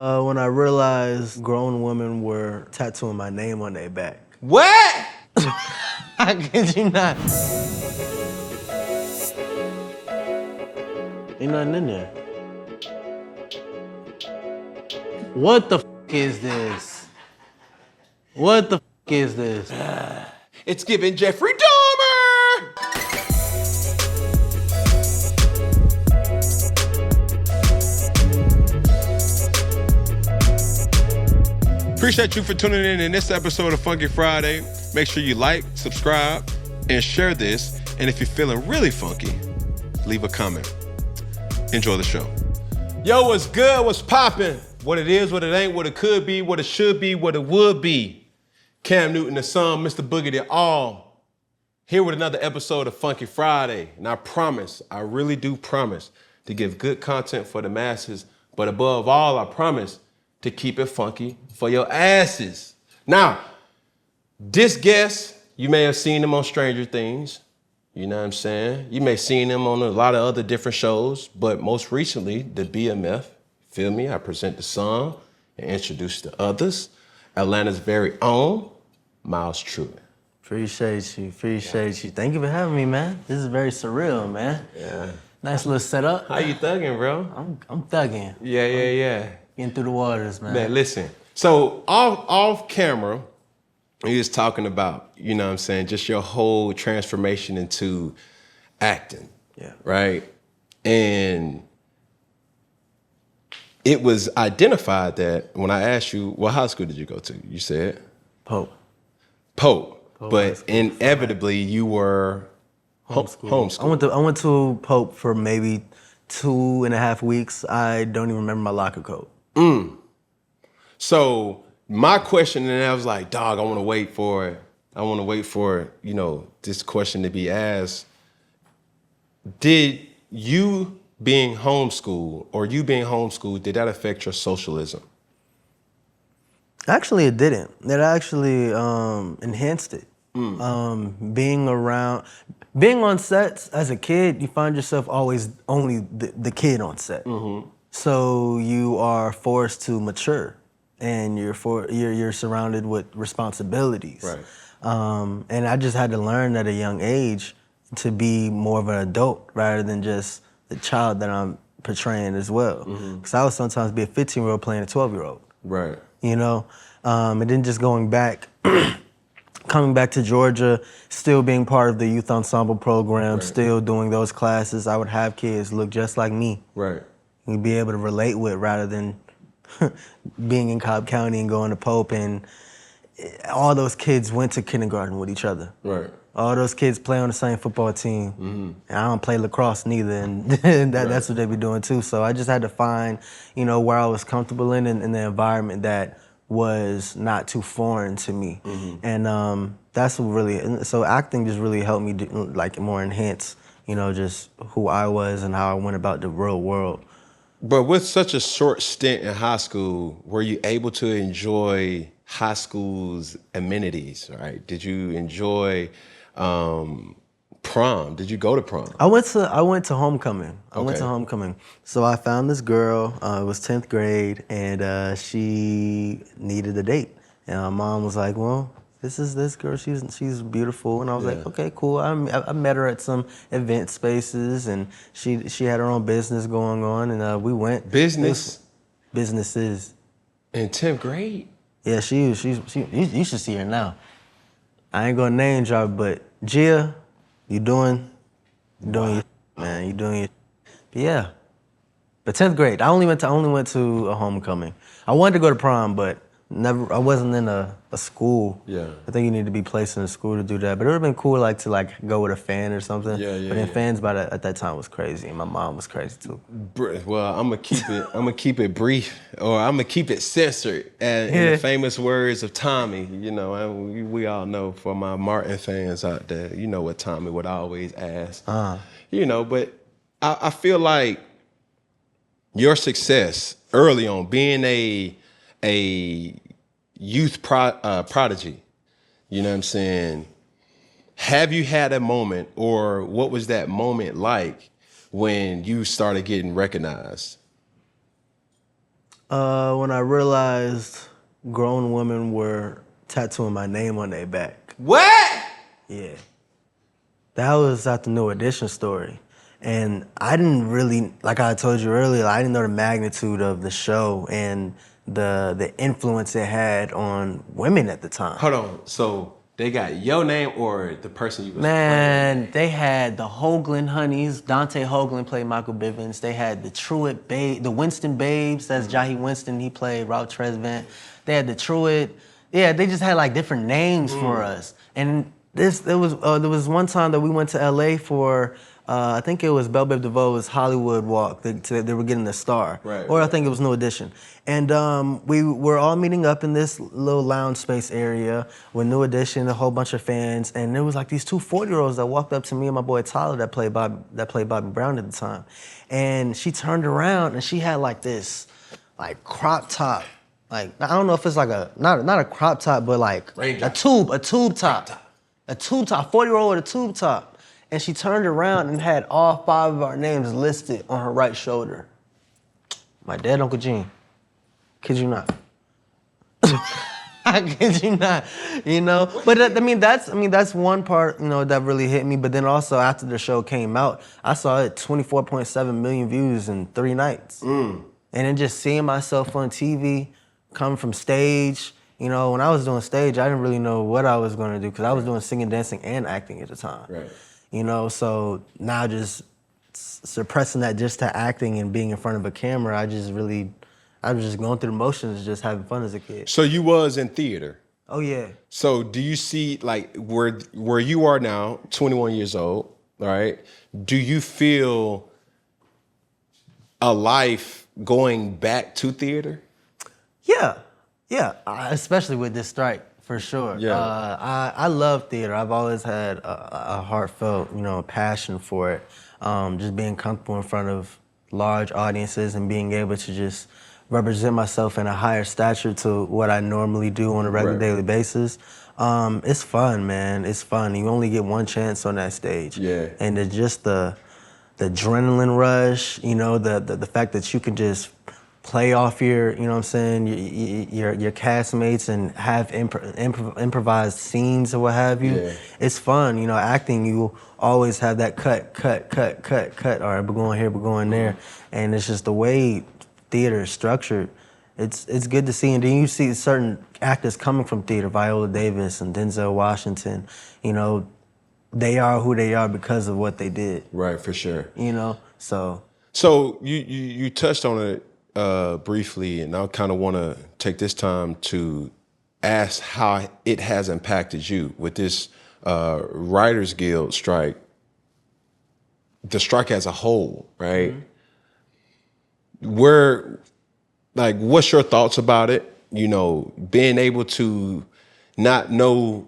When I realized grown women were tattooing my name on their back. What? How could you not? Ain't nothing in there. What the f is this? What the f is this? It's giving Jeffrey Dahmer! Appreciate you for tuning in this episode of Funky Friday. Make sure you like, subscribe, and share this. And if you're feeling really funky, leave a comment. Enjoy the show. Yo, what's good? What's poppin'? What it is, what it ain't, what it could be, what it should be, what it would be. Cam Newton, the son, Mr. Boogie the All. Here with another episode of Funky Friday. And I promise, I really do promise to give good content for the masses. But above all, I promise to keep it funky for your asses. Now, this guest, you may have seen him on Stranger Things. You know what I'm saying? You may have seen him on a lot of other different shows, but most recently, the BMF. Feel me? I present the song and introduce the others. Atlanta's very own, Myles Truitt. Appreciate you. Thank you for having me, man. This is very surreal, man. Yeah. Nice little setup. How you thugging, bro? I'm thugging. Yeah. Getting through the waters, man. Man, listen. So off camera, you was talking about, you know what I'm saying, just your whole transformation into acting. Yeah. Right? And it was identified that when I asked you, what high school did you go to? You said? Pope. But inevitably you were homeschooled. I went to Pope for maybe 2.5 weeks. I don't even remember my locker code. So my question, and I was like, dog, I want to wait for you know, this question to be asked. Did you being homeschooled, did that affect your socialism? Actually, it didn't. It actually enhanced it. Being on sets as a kid, you find yourself always only the kid on set. So you are forced to mature, and you're surrounded with responsibilities. Right. And I just had to learn at a young age to be more of an adult rather than just the child that I'm portraying as well. Because I would sometimes be a 15-year-old playing a 12-year-old. Right. You know? And then just coming back to Georgia, still being part of the youth ensemble program, still doing those classes, I would have kids look just like me. Right. And be able to relate with rather than being in Cobb County and going to Pope, and all those kids went to kindergarten with each other. Right. All those kids play on the same football team. And I don't play lacrosse neither, and that's what they be doing too. So I just had to find, you know, where I was comfortable in the environment that was not too foreign to me. And that's what really, so acting just really helped me more enhance, you know, just who I was and how I went about the real world. But with such a short stint in high school, were you able to enjoy high school's amenities, right? Did you enjoy prom? Did you go to prom? I went to homecoming. I went to homecoming. So I found this girl, it was 10th grade, and she needed a date. And my mom was like, well, this girl, she's beautiful. And I was like, okay, cool. I met her at some event spaces, and she had her own business going on, and we went. Businesses. In 10th grade? Yeah, you should see her now. I ain't gonna name drop, but Gia, you doing your man, you doing your but yeah. But 10th grade, I only went to a homecoming. I wanted to go to prom, but I wasn't in a school. Yeah. I think you need to be placed in a school to do that. But it would have been cool to go with a fan or something. Yeah. But then fans at that time was crazy, and my mom was crazy too. Well, I'm gonna keep it brief, or I'm gonna keep it censored. In the famous words of Tommy, you know, and we all know, for my Martin fans out there, you know what Tommy would always ask. You know, but I feel like your success early on, being a youth prodigy, you know what I'm saying? Have you had a moment, or what was that moment like when you started getting recognized? When I realized grown women were tattooing my name on their back. What? Yeah. That was at the New Edition story. And I didn't really, like I told you earlier, I didn't know the magnitude of the show and the influence it had on women at the time. Hold on. So they got your name or the person you was Man, they had the Hoagland Honeys. Dante Hoagland played Michael Bivins. They had the Truitt the Winston Babes. That's Jahi Winston. He played Ralph Tresvant. They had the Truitt. Yeah, they just had like different names for us. And there was one time that we went to LA for I think it was Belle Biv DeVoe's Hollywood Walk. They were getting the star. Right. Or I think it was New Edition. And we were all meeting up in this little lounge space area with New Edition, a whole bunch of fans. And there was like these two 40-year-olds that walked up to me and my boy Tyler that played Bobby Brown at the time. And she turned around and she had like this like crop top. Like, I don't know if it's like not a crop top, but like a tube top. A tube top, 40-year-old with a tube top. And she turned around and had all 5 of our names listed on her right shoulder. My dad, Uncle Gene. Kid you not. I kid you not, you know? But that's one part, you know, that really hit me. But then also after the show came out, I saw it 24.7 million views in 3 nights. And then just seeing myself on TV, coming from stage, you know, when I was doing stage, I didn't really know what I was gonna do because I was doing singing, dancing, and acting at the time. Right. You know, so now just suppressing that just to acting and being in front of a camera, I was just going through the motions, just having fun as a kid. So you was in theater. Oh yeah. So do you see like where you are now, 21 years old, all right? Do you feel a life going back to theater? Yeah, especially with this strike, for sure. Yeah. I love theater. I've always had a heartfelt, you know, passion for it. Just being comfortable in front of large audiences and being able to just represent myself in a higher stature to what I normally do on a regular daily basis. It's fun, man. It's fun. You only get one chance on that stage. Yeah. And it's just the adrenaline rush, you know, the fact that you can just play off your, you know what I'm saying, your castmates and have improvised scenes or what have you. Yeah. It's fun, you know, acting, you always have that cut. All right, we're going here, we're going there. And it's just the way theater is structured. It's good to see. And then you see certain actors coming from theater, Viola Davis and Denzel Washington, you know, they are who they are because of what they did. Right, for sure. You know, so. So you touched on it briefly, and I kind of want to take this time to ask how it has impacted you with this Writers Guild strike, the strike as a whole, right? What's your thoughts about it? You know, being able to not know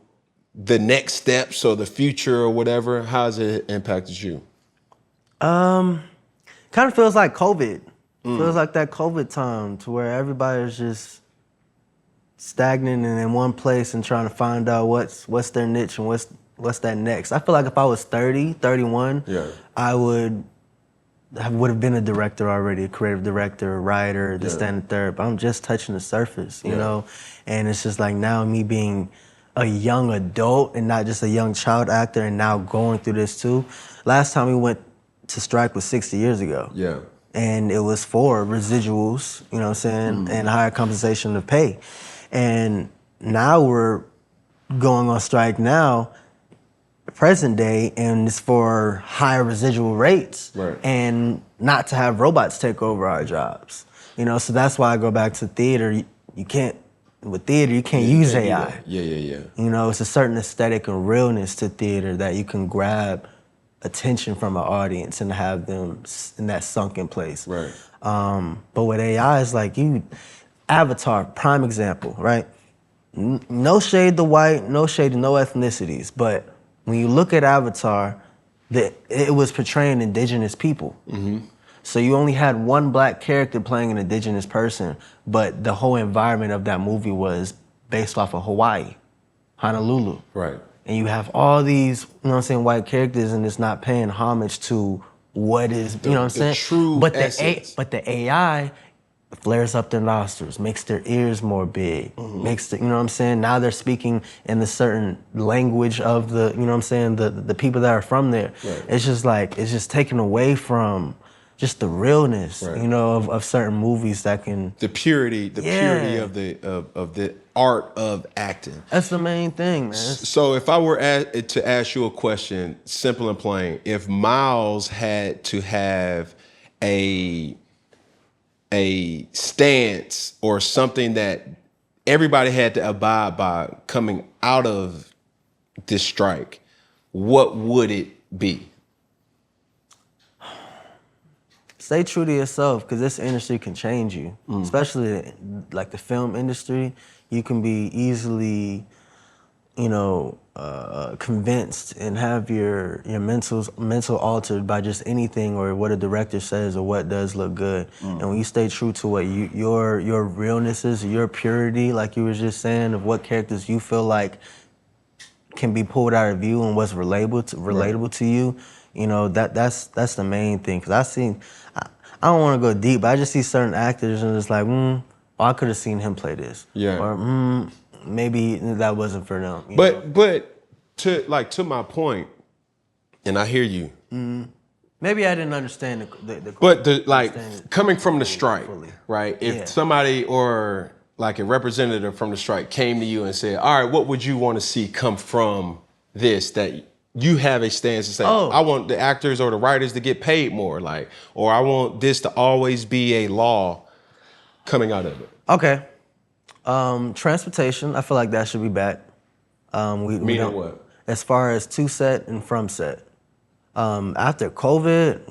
the next steps or the future or whatever, how has it impacted you? Kind of feels like COVID. Feels like that COVID time to where everybody's just stagnant and in one place and trying to find out what's their niche and what's that next. I feel like if I was 30, 31, I would have been a director already, a creative director, a writer, this, that, and the third. But I'm just touching the surface, you know? And it's just like now me being a young adult and not just a young child actor and now going through this too. Last time we went to strike was 60 years ago. Yeah. And it was for residuals, you know what I'm saying, and higher compensation of pay. And now we're going on strike now, present day, and it's for higher residual rates and not to have robots take over our jobs. You know, so that's why I go back to theater. You can't, with theater, you can't use AI. Yeah. You know, it's a certain aesthetic and realness to theater that you can grab attention from an audience and have them in that sunken place. Right. But with AI, it's like Avatar, prime example, right? No shade to white, no shade to no ethnicities, but when you look at Avatar, it was portraying indigenous people. So you only had one black character playing an indigenous person, but the whole environment of that movie was based off of Hawaii, Honolulu. Right. And you have all these, you know what I'm saying, white characters, and it's not paying homage to what is, you know what I'm saying? True but essence. But the AI flares up their nostrils, makes their ears more big, makes the, you know what I'm saying? Now they're speaking in the certain language of the, you know what I'm saying, the people that are from there. Right. It's just like, it's just taken away from just the realness, Right. you know, of certain movies that can... The purity of the art of acting. That's the main thing, man. So if I were to ask you a question, simple and plain, if Myles had to have a stance or something that everybody had to abide by coming out of this strike, what would it be? Stay true to yourself, because this industry can change you, especially like the film industry. You can be easily, you know, convinced and have your mental altered by just anything or what a director says or what does look good. And when you stay true to what your realness is, your purity, like you were just saying, of what characters you feel like can be pulled out of you and what's relatable to you, you know, that's the main thing. Because I don't want to go deep, but I just see certain actors and it's like, oh, I could have seen him play this. Yeah. Or maybe that wasn't for them. But to my point, and I hear you. Maybe I didn't understand the But coming from the strike, fully. right? If Yeah. somebody or like a representative from the strike came to you and said, all right, what would you want to see come from this, that you have a stance to say, I want the actors or the writers to get paid more, like, or I want this to always be a law coming out of it. Okay. Transportation, I feel like that should be back. Meaning what? As far as to set and from set. After COVID,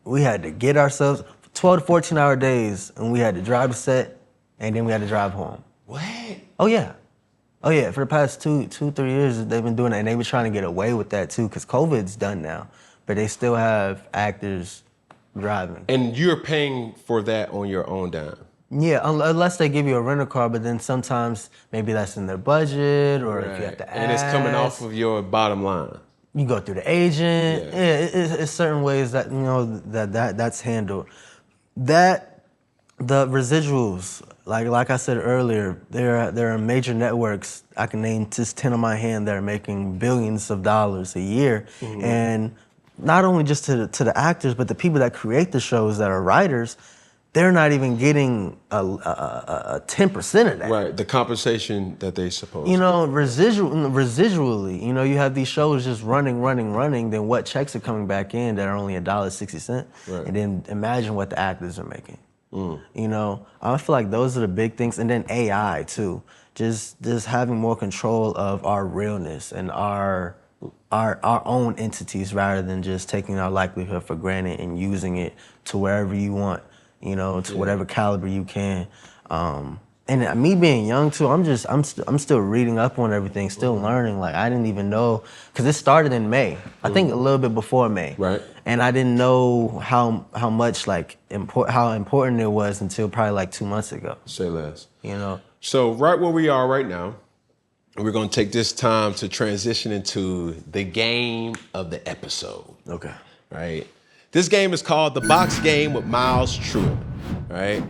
we had to get ourselves 12 to 14 hour days, and we had to drive to set, and then we had to drive home. What? Oh yeah. For the past 2-3 years, they've been doing it, and they were trying to get away with that too, because COVID's done now, but they still have actors driving. And you're paying for that on your own dime. Yeah, unless they give you a rental car, but then sometimes maybe that's in their budget, or if you have to ask. And it's coming off of your bottom line. You go through the agent. Yeah. It's certain ways that, you know, that's handled. The residuals, like I said earlier, there are major networks. I can name just 10 on my hand that are making billions of dollars a year, and not only just to the actors, but the people that create the shows that are writers. They're not even getting a 10% of that. Right, the compensation that they supposed You know, residually, you know, you have these shows just running, then what checks are coming back in that are only $1.60? Right. And then imagine what the actors are making. You know, I feel like those are the big things. And then AI too, just having more control of our realness and our own entities rather than just taking our livelihood for granted and using it to wherever you want. You know, to whatever caliber you can. And me being young too, I'm still reading up on everything, still learning. Like I didn't even know, because it started in May. I think a little bit before May. Right. And I didn't know how much how important it was until probably like 2 months ago. Say less. You know. So right where we are right now, we're gonna take this time to transition into the game of the episode. Okay. Right. This game is called the Box Game with Myles Truitt, right?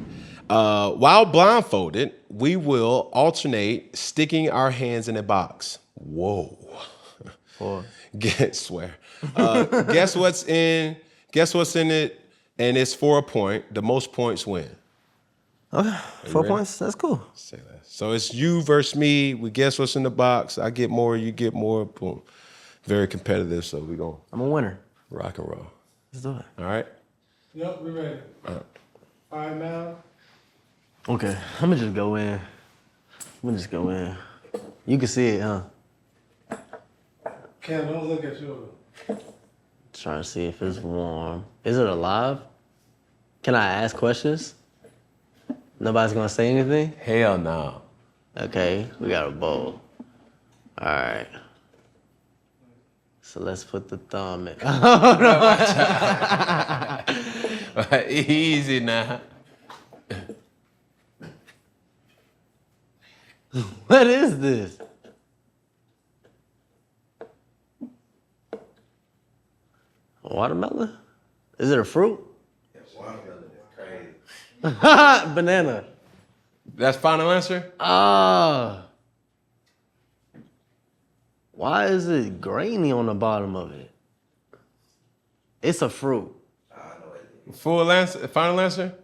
While blindfolded, we will alternate sticking our hands in a box. Whoa. Guess what's in it, and it's for a point. The most points win. Okay, 4 points, that's cool. Say that. So it's you versus me. We guess what's in the box. I get more, you get more. Boom. Very competitive, so we're going to I'm a winner. rock and roll. Let's do it. All right? Yep, we're ready. All right. All right, now. Okay, I'm gonna just go in. You can see it, huh? Ken, don't look at yours. Trying to see if it's warm. Is it alive? Can I ask questions? Nobody's gonna say anything? Hell no. Okay, we got a bowl. All right. So let's put the thumb in. Easy now. What is this? Watermelon? Is it a fruit? Watermelon is crazy. Banana. That's final answer? Why is it grainy on the bottom of it? It's a fruit. Full answer? Final answer?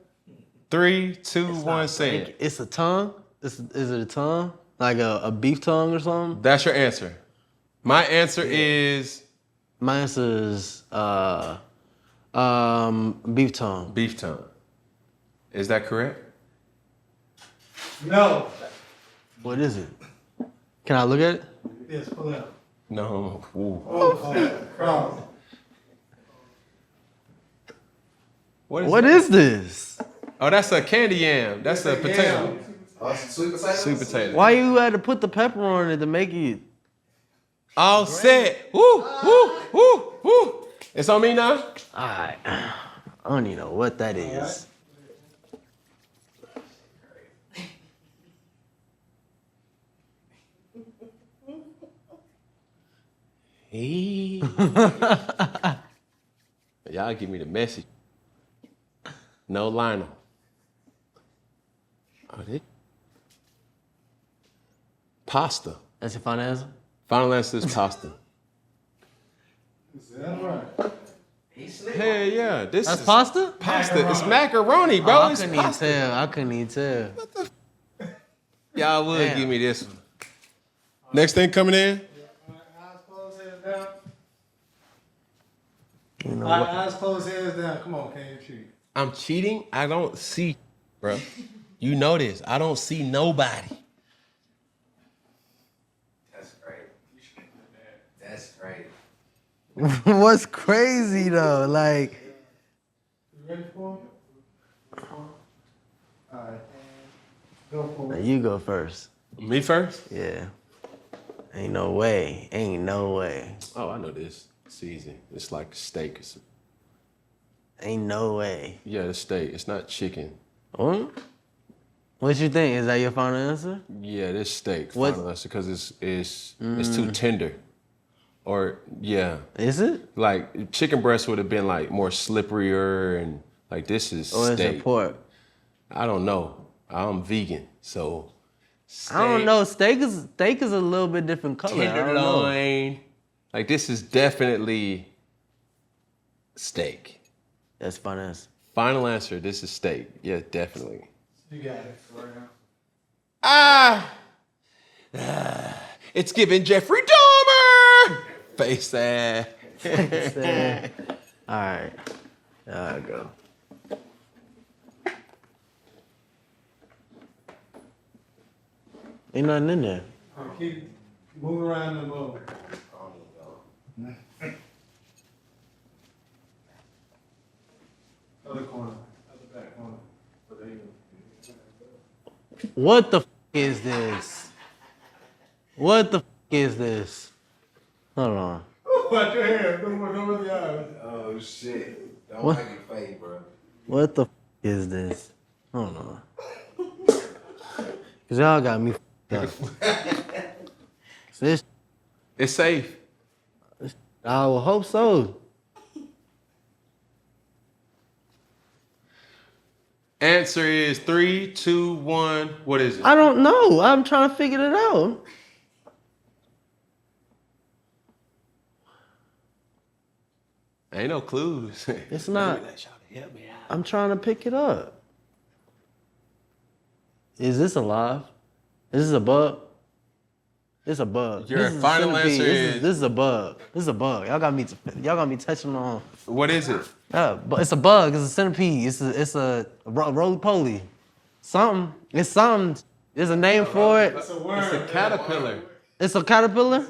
3, 2, 1, say it. It's a tongue? Is it a tongue? Like a beef tongue or something? That's your answer. My answer is... My answer is beef tongue. beef tongue. Is that correct? No. What is it? Can I look at it? Yes, pull it out. No. Ooh. Cross. What is this? Oh, that's a candy yam. That's a potato. Sweet potato? Sweet potato. Why you had to put the pepper on it to make it? All set. Woo, woo, woo, woo. It's on me now? All right. I don't even know what that is. Hey. Y'all give me the message. No Lionel. Oh, this. Pasta. That's your final answer? Final answer is pasta. Is that right? Hell yeah. This That's is pasta? pasta. It's macaroni, bro. I It's couldn't even pasta. tell. I couldn't even tell. Y'all would Damn. give me this one. Next thing coming in. Eyes closed, hands down. You know All what? right, eyes closed, hands down. Come on, can you cheat? I'm cheating. I don't see, bro. You know this. I don't see nobody. That's great. That's great. What's crazy though? Like, You ready for him? All right. Go for now it. you go first. Me first? Yeah. Ain't no way. Ain't no way. Oh, I know this. Season. It's like steak. Ain't no way. Yeah, it's steak. It's not chicken. What? What you think? Is that your final answer? Yeah, this steak. What- Final answer because it's too tender. Or yeah, Is it? like chicken breast would have been like more slipperier and like this is Or is steak. it pork? I don't know. I'm vegan, so steak, I don't know. Steak is a little bit different color. I don't know. tenderloin. Like this is definitely steak. That's final answer. Final answer. This is steak. Yeah, definitely. You got it. Right now. It's giving Jeffrey Dahmer. Face ass. All right. There I go. Ain't nothing in there. All right, keep moving around the bowl. Other corner. Other back corner. But there you go. What the is this? What the is this? Hold on. Watch your hair. Don't over the eyes. Oh, shit. Don't What? make it fake, bro. What the is this? Hold on. Cause y'all got me up. This, It's safe. I would hope so. Answer is 3, 2, 1. What is it? I don't know. I'm trying to figure it out. Ain't no clues. It's not. Help me out. I'm trying to pick it up. Is this alive? Is this a bug? It's a bug. Your This is a final centipede. answer This is a bug. This is a bug. Y'all got me touching on. What is it? But it's a bug. It's a centipede. It's a roly poly. Something. It's something. There's a name for it. That's a word. It's a caterpillar. It's a caterpillar.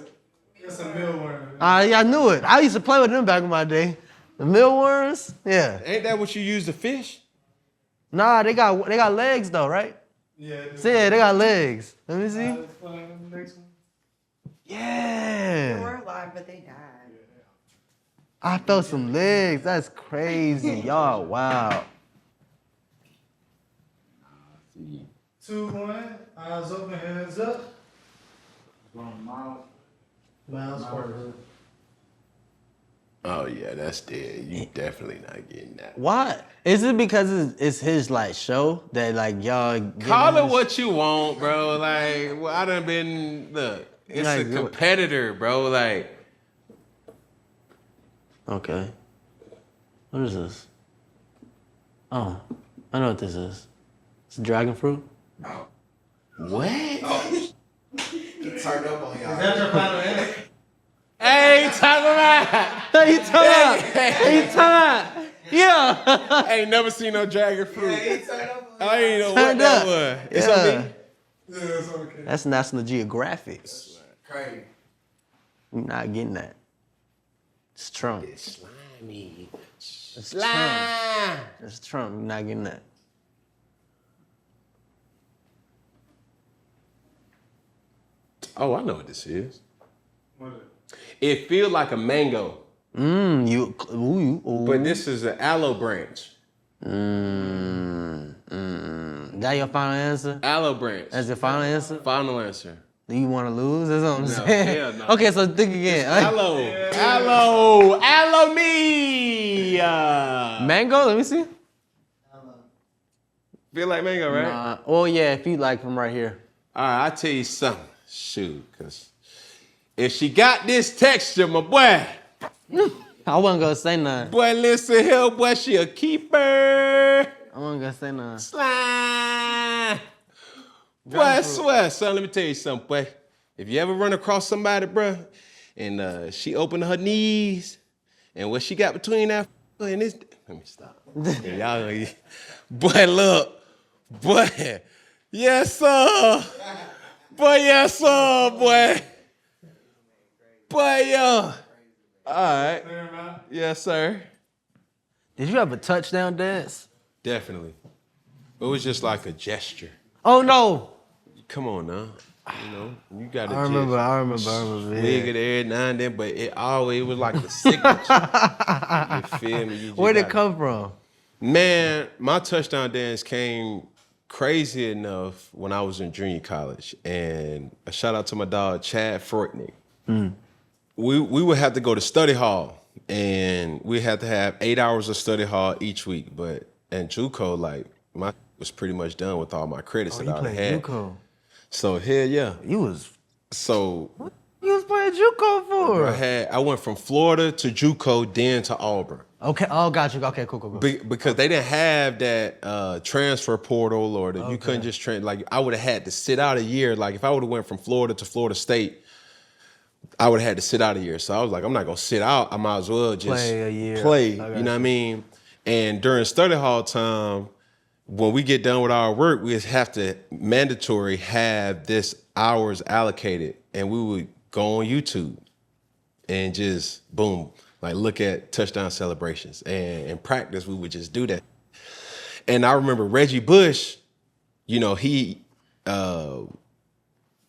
It's a mealworm. I knew it. I used to play with them back in my day. The mealworms. Yeah. Ain't that what you use to fish? Nah, they got legs though, right? Yeah. See, yeah, they got legs. Let me see. Next one. They Yeah. were alive, but they died. I felt some legs. That's crazy. Y'all, wow. 2, 1. Eyes open, hands up. Myles first. Oh yeah, that's dead. You definitely not getting that. Why? Is it because it's his like show that like y'all Call it what you want, bro. Like, well, I done been look. It's Like, a competitor, bro. Like, okay. What is this? Oh, I know what this is. It's dragon fruit. what? He turned up on y'all. That's your final answer? Hey, talk about. Hey, time! Hey, time! Yeah! I ain't never seen no dragon fruit. He turned up on y'all. I ain't know what Turned that up. was. It's Yeah. on me. Yeah, it's okay. That's National Geographic. Crazy. You're not getting that. It's Trump. Slimy. It's Slime. Trump. It's Trump. You're not getting that. Oh, I know what this is. What is it? It feels like a mango, Ooh. but this is an aloe branch. That your final answer? Aloe branch. That's your final answer? Final answer. Do you want to lose? That's what I'm No, saying. hell no. Okay, so think again. Aloe me. Mango? Let me see. Feel like mango, right? Oh yeah, if you like from right here. All right, I'll tell you something. Shoot, because if she got this texture, my boy, I wasn't gonna say nothing. boy, listen here, boy, she a keeper. I wasn't gonna say nothing. Slime. Boy, I swear, son, let me tell you something, boy. If you ever run across somebody, bruh, and she opened her knees, and what she got between that and this, let me stop. Y'all, boy, look, boy, yes, sir. Boy, yes, sir, boy. Boy, yo. All right. Yes, sir. Did you have a touchdown dance? Definitely. It was just like a gesture. Oh no! Come on now. You know, you got to I remember. wig it every now and then, but it was like the signature. You feel me? Where'd it come from? Man, my touchdown dance came crazy enough when I was in junior college. And a shout out to my dog, Chad Fortnick. We would have to go to study hall, and we had to have 8 hours of study hall each week. But in JUCO, like, my was pretty much done with all my credits that I already had. JUCO. So hell yeah. You was So playing JUCO for? I went from Florida to JUCO, then to Auburn. Okay. Oh, got you. Okay, cool. Because they didn't have that transfer portal, or that you couldn't just like, I would have had to sit out a year. Like, if I would have went from Florida to Florida State, I would have had to sit out a year. So I was like, I'm not gonna sit out. I might as well just Play a year. play. You know what I mean? And during study hall time, when we get done with our work, we have to mandatory have this hours allocated, and we would go on YouTube and just boom, like look at touchdown celebrations. And in practice, we would just do that. And I remember Reggie Bush, you know, he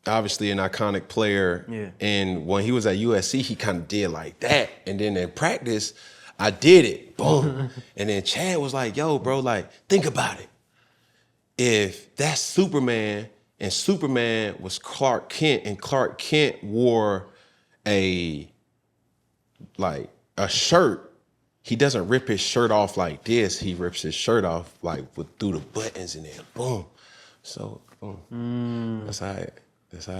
obviously an iconic player. Yeah. And when he was at USC, he kind of did like that. And then in practice, I did it. Boom. And then Chad was like, yo, bro, like, think about it. If that's Superman and Superman was Clark Kent, and Clark Kent wore a shirt, he doesn't rip his shirt off like this. He rips his shirt off like through the buttons, and then boom. So boom. That's how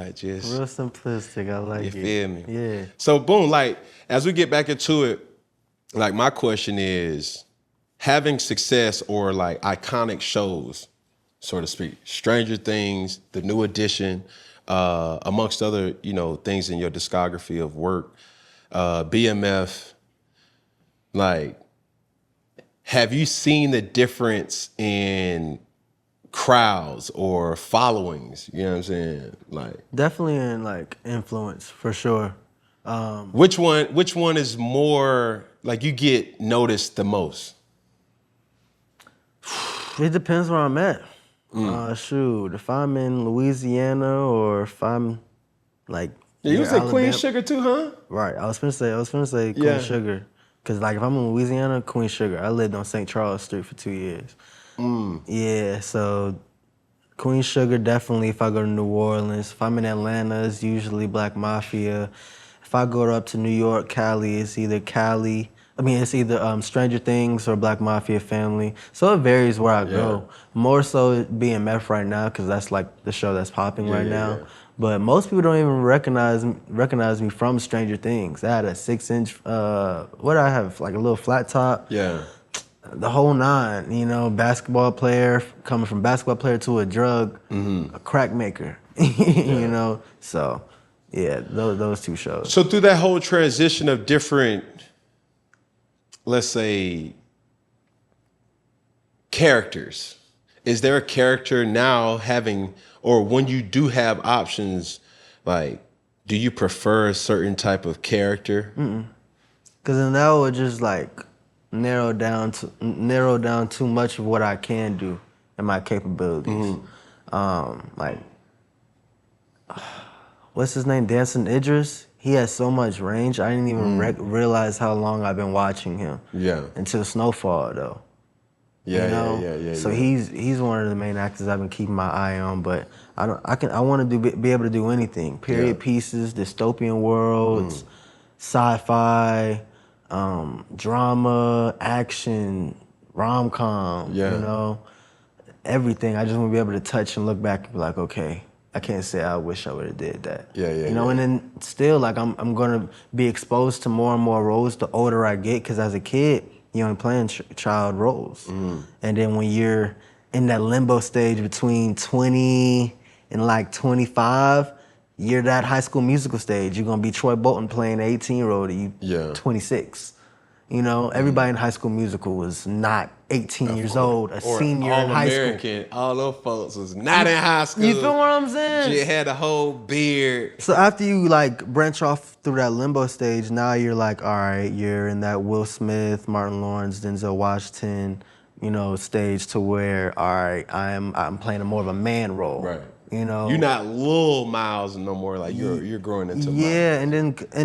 it just. Real simplistic. I like it. You feel me? Yeah. So boom, like, as we get back into it, like, my question is, having success or like iconic shows, so to speak, Stranger Things, The New Edition, amongst other, you know, things in your discography of work, BMF, like, have you seen the difference in crowds or followings? You know what I'm saying? Like, Definitely in like influence for sure. which one is more like you get noticed the most? It depends where I'm at. Shoot, if I'm in Louisiana or if I'm like You was near at Queen Alabama- Sugar too, huh? Right. I was gonna say Queen Yeah. Sugar. Cause like if I'm in Louisiana, Queen Sugar. I lived on St. Charles Street for 2 years. Yeah, so Queen Sugar definitely if I go to New Orleans. If I'm in Atlanta, it's usually Black Mafia. if I go up to New York, Cali, it's either Stranger Things or Black Mafia Family. So it varies where I go. More so BMF right now because that's like the show that's popping right now. Yeah. But most people don't even recognize me from Stranger Things. I had a 6-inch, what did I have, like a little flat top? Yeah. The whole nine, you know, basketball player, coming from basketball player to a drug, a crack maker, you know? So, yeah, those two shows. So through that whole transition of different, let's say, characters, is there a character now having, or when you do have options, like, do you prefer a certain type of character? Because then that would just like narrow down too much of what I can do and my capabilities. Like, what's his name? Dancing Idris. He has so much range. I didn't even realize how long I've been watching him. Yeah. Until Snowfall, though. Yeah, you know? yeah. So he's one of the main actors I've been keeping my eye on. But I want to be able to do anything. Period pieces, dystopian worlds, sci-fi, drama, action, rom-com. You know, everything. I just want to be able to touch and look back and be like, okay, I can't say I wish I would have did that. You know, and then still, like, I'm gonna be exposed to more and more roles the older I get, because as a kid, you're only playing child roles. And then when you're in that limbo stage between 20 and like 25, you're that High School Musical stage. You're gonna be Troy Bolton playing an 18-year-old and you 26. You know, everybody in High School Musical was not 18 years old, a senior in high school. All those folks was not in high school. You feel what I'm saying? She had a whole beard. So after you like branch off through that limbo stage, now you're like, all right, you're in that Will Smith, Martin Lawrence, Denzel Washington, you know, stage to where, all right, I'm playing more of a man role. Right. You know, you're not little Myles no more. Like you're growing into Myles. And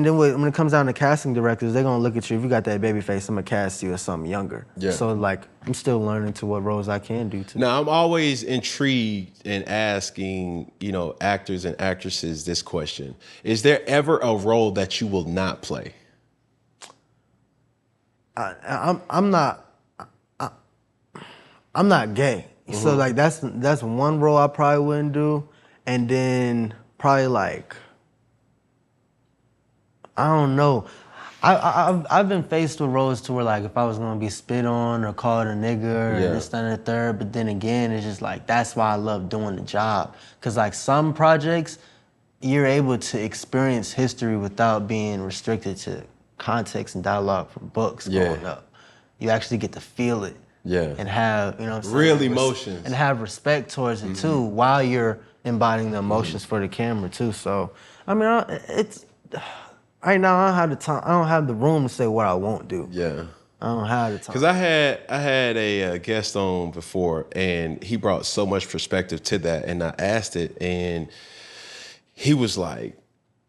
then when it comes down to casting directors, they're gonna look at you. If you got that baby face, I'm gonna cast you as something younger. Yeah. So like, I'm still learning to what roles I can do too. Now I'm always intrigued in asking, you know, actors and actresses this question: is there ever a role that you will not play? I'm not gay. So like that's one role I probably wouldn't do, and then probably like, I don't know. I've been faced with roles to where like if I was gonna be spit on or called a nigger or this, that, and the third, but then again it's just like that's why I love doing the job, because like some projects you're able to experience history without being restricted to context and dialogue from books growing up. You actually get to feel it. And have, you know what I'm saying? Real emotions. And have respect towards it too, while you're embodying the emotions for the camera too. So, I mean, it's, right now I don't have the time, I don't have the room to say what I won't do. I don't have the time. Because I had a guest on before, and he brought so much perspective to that, and I asked it, and he was like,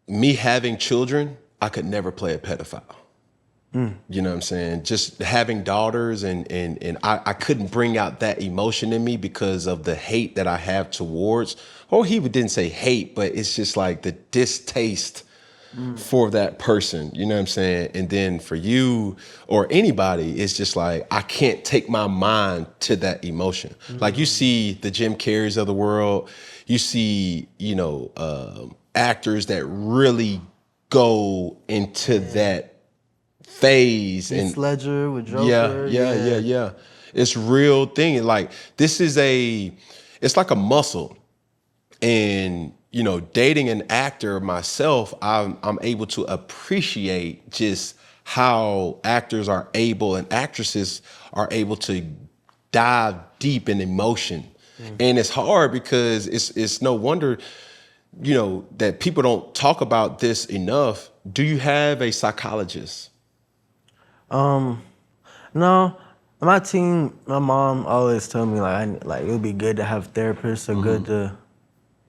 me having children, I could never play a pedophile. You know what I'm saying? Just having daughters, and I couldn't bring out that emotion in me because of the hate that I have towards, or he didn't say hate, but it's just like the distaste for that person, you know what I'm saying? And then for you or anybody, it's just like, I can't take my mind to that emotion. Like you see the Jim Carreys of the world, you see, you know, actors that really go into that phase. Heath Ledger with Joker. Yeah. It's real thing. Like this is it's like a muscle. And you know, dating an actor myself, I'm able to appreciate just how actors are able and actresses are able to dive deep in emotion. And it's hard because it's no wonder, you know, that people don't talk about this enough. Do you have a psychologist? No, my team, my mom always told me like it would be good to have therapists or good to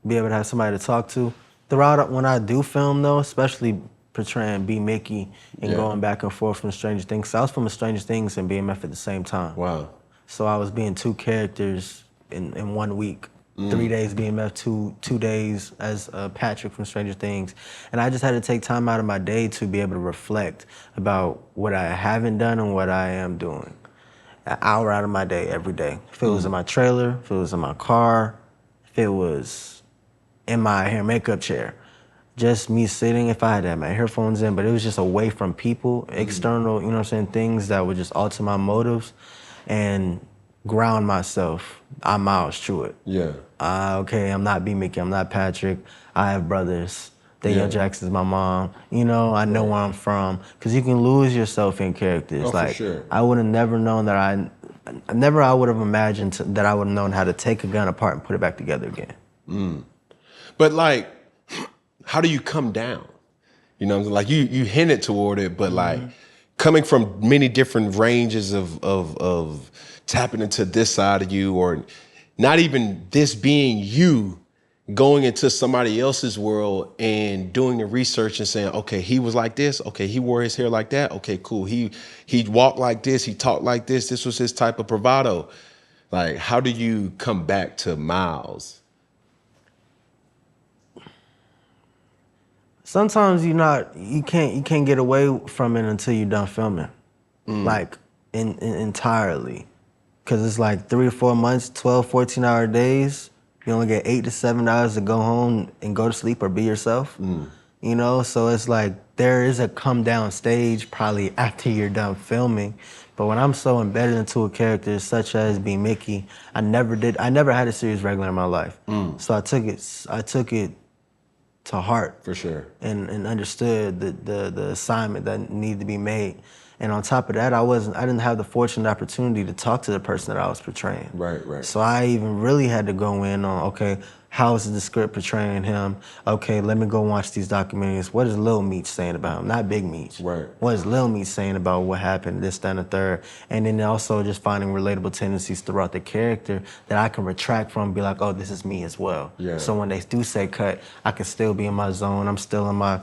be able to have somebody to talk to. Throughout when I do film though, especially portraying B. Mickey and going back and forth from Stranger Things. So I was from Stranger Things and BMF at the same time. Wow. So I was being two characters in 1 week. 3 days BMF, two days as Patrick from Stranger Things. And I just had to take time out of my day to be able to reflect about what I haven't done and what I am doing. An hour out of my day every day. If it was in my trailer, if it was in my car, if it was in my hair and makeup chair. Just me sitting, if I had to have my earphones in, but it was just away from people, external, you know what I'm saying, things that would just alter my motives and ground myself. I'm Myles Truitt. Yeah. Okay, I'm not B. Mickey, I'm not Patrick. I have brothers. Danielle Jackson's my mom. You know, I know where I'm from. Because you can lose yourself in characters. Oh, like, for sure. I would have never known that I would have imagined that I would have known how to take a gun apart and put it back together again. But like, how do you come down? You know, like you hinted toward it, but like coming from many different ranges of tapping into this side of you, or not even this being you, going into somebody else's world and doing the research and saying, okay, he was like this. Okay, he wore his hair like that. Okay, cool. He walked like this. He talked like this. This was his type of bravado. Like, how do you come back to Myles? Sometimes you can't get away from it until you're done filming, like entirely, because it's like 3 to 4 months, 12, 14-hour days. You only get 8 to 7 hours to go home and go to sleep or be yourself. You know, so it's like there is a come down stage probably after you're done filming. But when I'm so embedded into a character such as B. Mickey, I never had a series regular in my life. So I took it to heart. For sure. And understood the assignment that needed to be made. And on top of that, I didn't have the fortunate opportunity to talk to the person that I was portraying. Right. So I even really had to go in on, okay, how is the script portraying him? Okay, let me go watch these documentaries. What is Lil Meech saying about him? Not Big Meech. Right. What is Lil Meech saying about what happened, this, that, and the third? And then also just finding relatable tendencies throughout the character that I can retract from and be like, oh, this is me as well. Yeah. So when they do say cut, I can still be in my zone. I'm still in my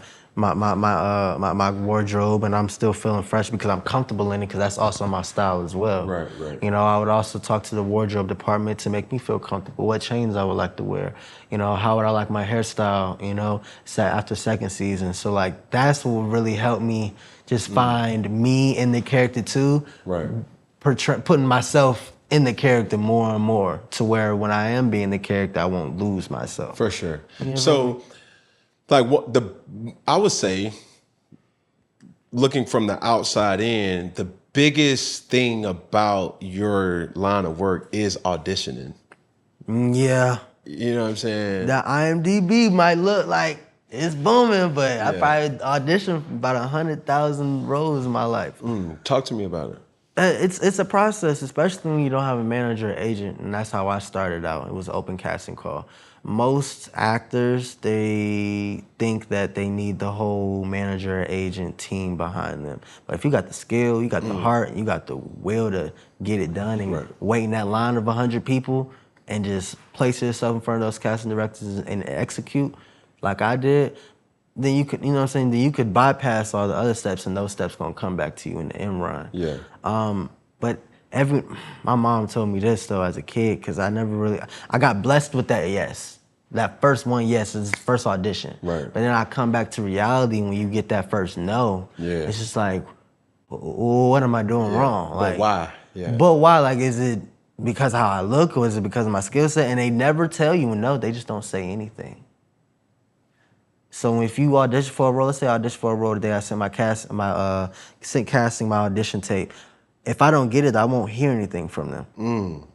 wardrobe, and I'm still feeling fresh because I'm comfortable in it, because that's also my style as well. Right. You know, I would also talk to the wardrobe department to make me feel comfortable, what chains I would like to wear, you know, how would I like my hairstyle, you know, after second season. So like, that's what really helped me just find me in the character too. Right. Putting myself in the character more and more, to where when I am being the character, I won't lose myself. For sure. You know So, like, I would say, looking from the outside in, the biggest thing about your line of work is auditioning. Yeah. You know what I'm saying? The IMDb might look like it's booming, but I probably auditioned for about 100,000 roles in my life. Talk to me about it. It's a process, especially when you don't have a manager or agent, and that's how I started out. It was an open casting call. Most actors, they think that they need the whole manager or agent team behind them. But if you got the skill, you got the heart, you got the will to get it done and wait in that line of 100 people and just place yourself in front of those casting directors and execute like I did, then you could, you know what I'm saying, then you could bypass all the other steps, and those steps gonna come back to you in the end run. Yeah. But my mom told me this though as a kid, because I got blessed with that yes. That first one yes is first audition. Right. But then I come back to reality when you get that first no. Yeah. It's just like, what am I doing wrong? But why? Yeah. But why? Like, is it because how I look, or is it because of my skill set? And they never tell you no, they just don't say anything. So if you audition for a role, let's say I audition for a role today, I send casting my audition tape. If I don't get it, I won't hear anything from them.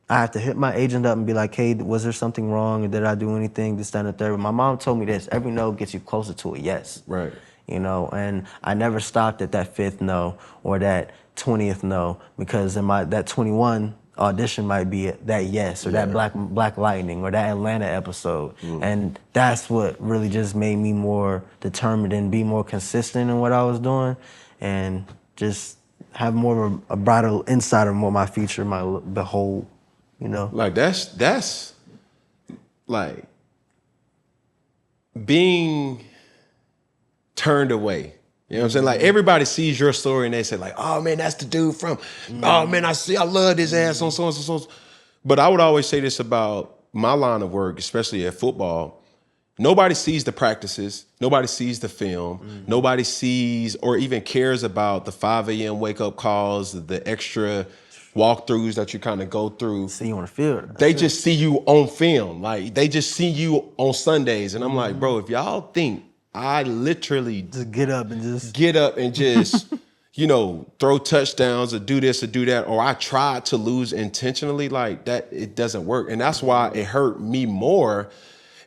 I have to hit my agent up and be like, hey, was there something wrong? Or did I do anything, this, that, and the third? My mom told me this, every no gets you closer to a yes. Right. You know, and I never stopped at that 5th no or that 20th no, because that 21 audition might be that yes, or that Black Lightning, or that Atlanta episode. And that's what really just made me more determined and be more consistent in what I was doing, and just have more of a brighter insight of what my future might behold, you know? Like, that's like being turned away. You know what I'm saying? Like, everybody sees your story and they say like, oh man, that's the dude from, oh man, I love his ass on so and so. But I would always say this about my line of work, especially at football, nobody sees the practices. Nobody sees the film. Nobody sees or even cares about the 5 a.m. wake up calls, the extra walkthroughs that you kind of go through. See you on the field. They just see you on film. Like, they just see you on Sundays. And I'm like, bro, if y'all think I literally Just get up and just. you know, throw touchdowns or do this or do that, or I tried to lose intentionally, like that, it doesn't work. And that's why it hurt me more,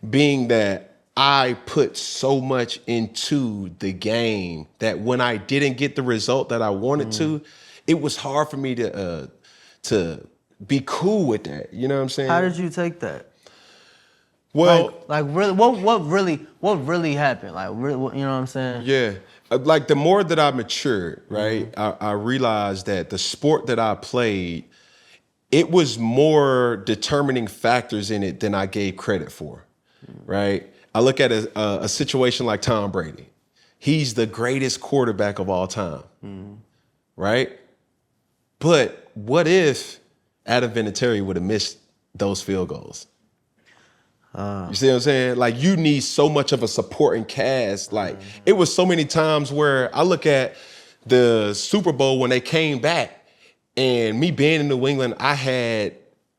being that I put so much into the game that when I didn't get the result that I wanted to, it was hard for me to be cool with that. You know what I'm saying? How did you take that? Well, like really, what really happened? Like, really, you know what I'm saying? yeah. Like, the more that I matured, right, I realized that the sport that I played, it was more determining factors in it than I gave credit for, right? I look at a situation like Tom Brady. He's the greatest quarterback of all time, right? But what if Adam Vinatieri would have missed those field goals? You see what I'm saying? Like, you need so much of a supporting cast. Like, it was so many times where I look at the Super Bowl when they came back, and me being in New England, I had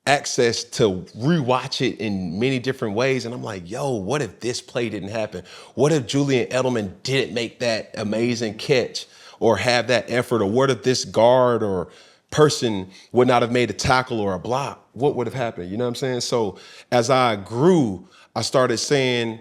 access to rewatch it in many different ways. And I'm like, yo, what if this play didn't happen? What if Julian Edelman didn't make that amazing catch or have that effort? Or what if this guard or person would not have made a tackle or a block? What would have happened? You know what I'm saying? So as I grew, I started saying,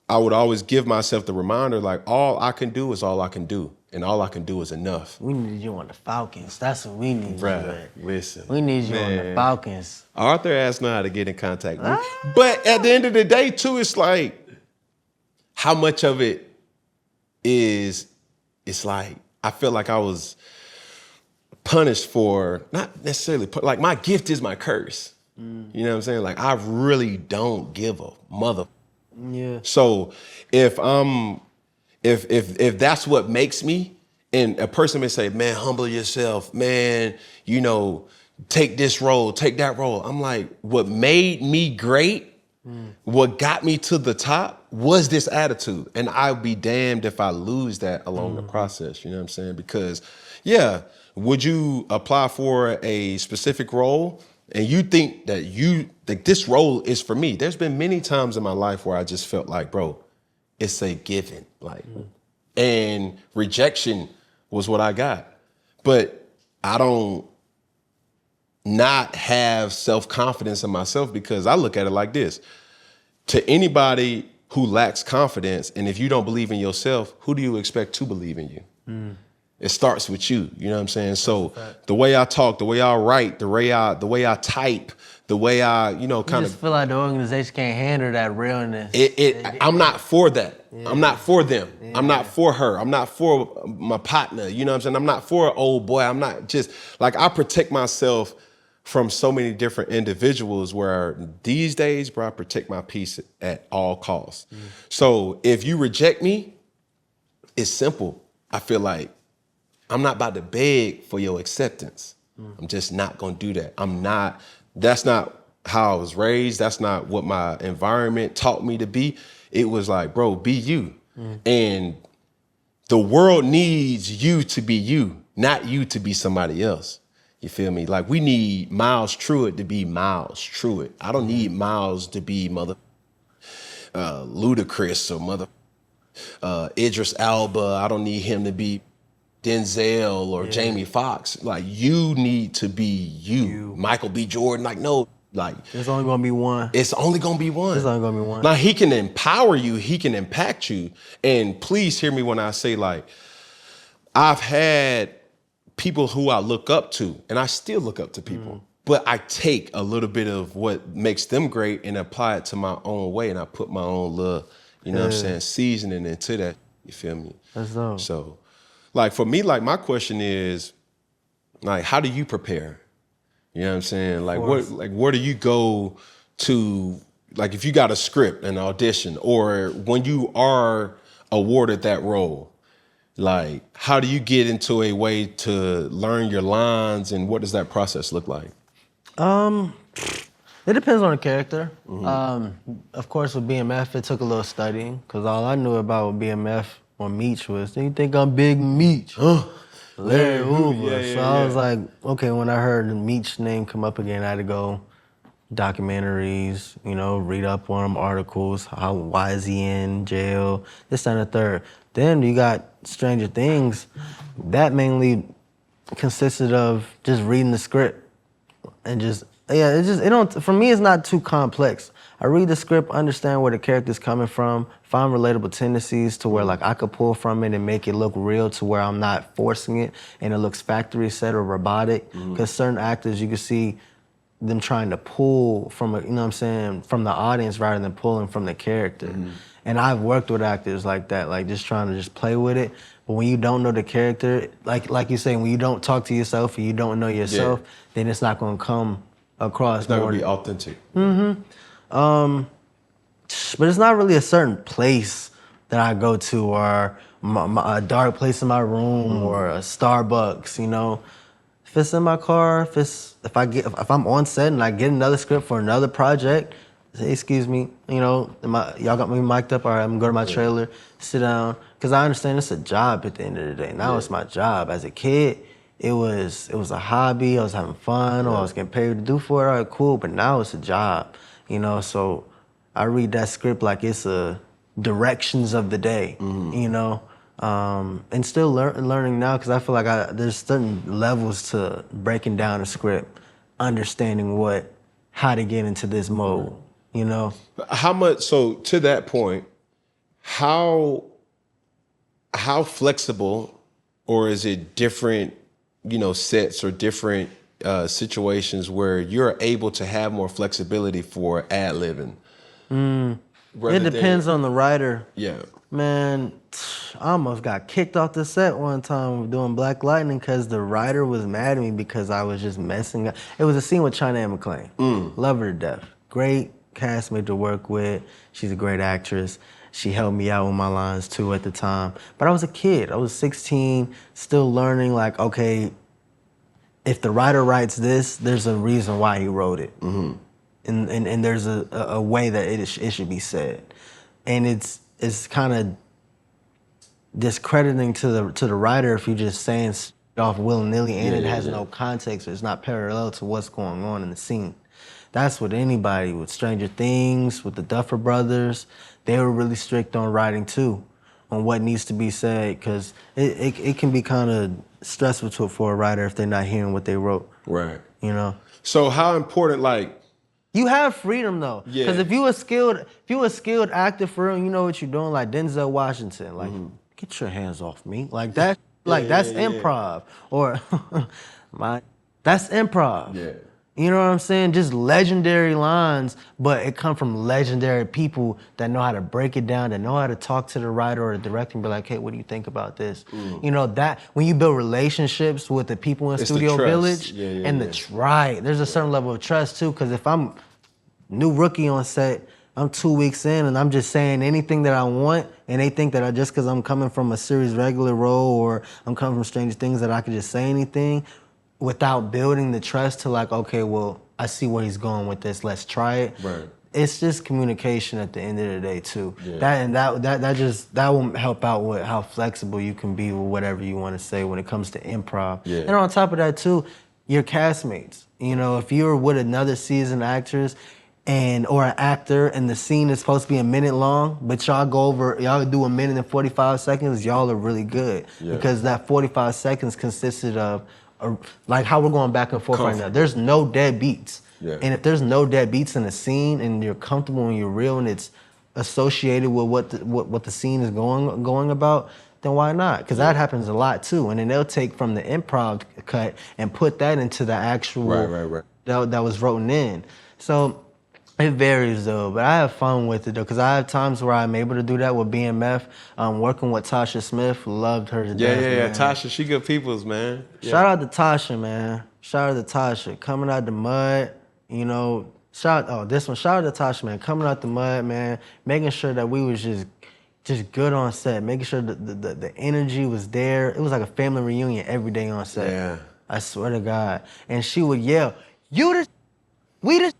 I would always give myself the reminder, like, all I can do is all I can do. And all I can do is enough. We need you on the Falcons. That's what we need you at. Listen. We need you on the Falcons. Arthur asked know how to get in contact with me. But at the end of the day, too, it's like, how much of it is, it's like, I feel like I was punished for, not necessarily, like, my gift is my curse. You know what I'm saying? Like, I really don't give a mother. Yeah. So if that's what makes me, and a person may say, man, humble yourself, man, you know, take this role, take that role. I'm like, what made me great, what got me to the top was this attitude. And I'll be damned if I lose that along the process, you know what I'm saying? Because, yeah, would you apply for a specific role and you think that this role is for me? There's been many times in my life where I just felt like, bro, it's a given, like, and rejection was what I got. But I don't not have self-confidence in myself, because I look at it like this. To anybody who lacks confidence, and if you don't believe in yourself, who do you expect to believe in you? It starts with you, you know what I'm saying? So the way I talk, the way I write, the way I type, the way I, you know, kind of feel like the organization can't handle that realness. I'm not for that. Yeah. I'm not for them. Yeah. I'm not for her. I'm not for my partner. You know what I'm saying? I'm not for an old boy. I'm not just, like, I protect myself from so many different individuals where these days, bro, I protect my peace at all costs. So if you reject me, it's simple. I feel like I'm not about to beg for your acceptance. I'm just not gonna do that. That's not how I was raised. That's not what my environment taught me to be. It was like, bro, be you. And the world needs you to be you, not you to be somebody else. You feel me? Like, we need Myles Truitt to be Myles Truitt. I don't need Myles to be Ludacris or Idris Elba. I don't need him to be Denzel or Jamie Foxx. Like, you need to be you. Michael B. Jordan. Like, no, like, There's only gonna be one. it's only gonna be one. There's only gonna be one. Now, he can empower you, he can impact you. And please hear me when I say, like, I've had people who I look up to, and I still look up to people, but I take a little bit of what makes them great and apply it to my own way, and I put my own little, you know what I'm saying, seasoning into that. You feel me? That's dope. So, like, for me, like, my question is, like, how do you prepare? You know what I'm saying? Like, where do you go to, like, if you got a script, an audition, or when you are awarded that role, like, how do you get into a way to learn your lines, and what does that process look like? It depends on the character. Of course, with BMF, it took a little studying because all I knew about with BMF or Meech was, do you think I'm Big Meech? Larry Hoover. So I was like, okay, when I heard the Meech name come up again, I had to go documentaries, you know, read up on them, articles, why is he in jail, this, that, and the third. Then you got Stranger Things. That mainly consisted of just reading the script and for me, it's not too complex. I read the script, understand where the character's coming from, find relatable tendencies to where like I could pull from it and make it look real to where I'm not forcing it and it looks factory set or robotic. Because certain actors, you can see them trying to pull from you know what I'm saying, from the audience rather than pulling from the character. And I've worked with actors like that, like just trying to just play with it. But when you don't know the character, like you say, when you don't talk to yourself and you don't know yourself, then it's not gonna come across. It's not gonna be authentic. But it's not really a certain place that I go to or a dark place in my room or a Starbucks, you know. If it's in my car, if I'm on set and I get another script for another project, say, excuse me, you know, y'all got me mic'd up, all right, I'm gonna go to my trailer, sit down. Because I understand it's a job at the end of the day. Now it's my job. As a kid, it was a hobby, I was having fun, or I was getting paid to do for it, all right, cool, but now it's a job, you know, so I read that script like it's a directions of the day, you know, and still learning now because I feel like there's certain levels to breaking down a script, understanding how to get into this mode, you know. How much? So to that point, how flexible, or is it different, you know, sets or different situations where you're able to have more flexibility for ad-libbing? It depends on the writer. Yeah. Man, I almost got kicked off the set one time doing Black Lightning because the writer was mad at me because I was just messing up. It was a scene with China Anne McClain. Love her to death. Great castmate to work with. She's a great actress. She helped me out with my lines too at the time. But I was a kid. I was 16, still learning like, okay, if the writer writes this, there's a reason why he wrote it. And there's a way that it should be said. And it's kind of discrediting to the writer if you're just saying off willy-nilly and it has no context or it's not parallel to what's going on in the scene. That's with anybody, with Stranger Things, with the Duffer Brothers. They were really strict on writing too, on what needs to be said, because it can be kind of stressful for a writer if they're not hearing what they wrote. Right. You know? So how important, like... You have freedom though, because if you a skilled actor for real, you know what you're doing. Like Denzel Washington, like get your hands off me, like that, that's improv, or that's improv. Yeah, you know what I'm saying? Just legendary lines, but it come from legendary people that know how to break it down, that know how to talk to the writer or the director and be like, hey, what do you think about this? You know that when you build relationships with the people in Studio Village, there's a certain level of trust too. Because if I'm new rookie on set, I'm 2 weeks in and I'm just saying anything that I want and they think that just because I'm coming from a series regular role or I'm coming from Stranger Things that I could just say anything without building the trust to like, okay, well, I see where he's going with this, let's try it. Right. It's just communication at the end of the day too. Yeah. That will help out with how flexible you can be with whatever you want to say when it comes to improv. Yeah. And on top of that too, your castmates. You know, if you're with another seasoned actress or an actor and the scene is supposed to be a minute long, but y'all do a minute and 45 seconds, y'all are really good. Yeah. Because that 45 seconds consisted of, like how we're going back and forth right now. There's no dead beats. Yeah. And if there's no dead beats in the scene and you're comfortable and you're real and it's associated with what the scene is going about, then why not? Because that happens a lot too. And then they'll take from the improv cut and put that into the actual that was written in. So it varies though, but I have fun with it though, because I have times where I'm able to do that with BMF. Working with Tasha Smith, loved her to death. Yeah, Tasha, she good peoples, man. Yeah. Shout out to Tasha, man. Shout out to Tasha, coming out the mud, you know. Shout out to Tasha, man, coming out the mud, man, making sure that we was just good on set, making sure the energy was there. It was like a family reunion every day on set. Yeah. I swear to God. And she would yell, we the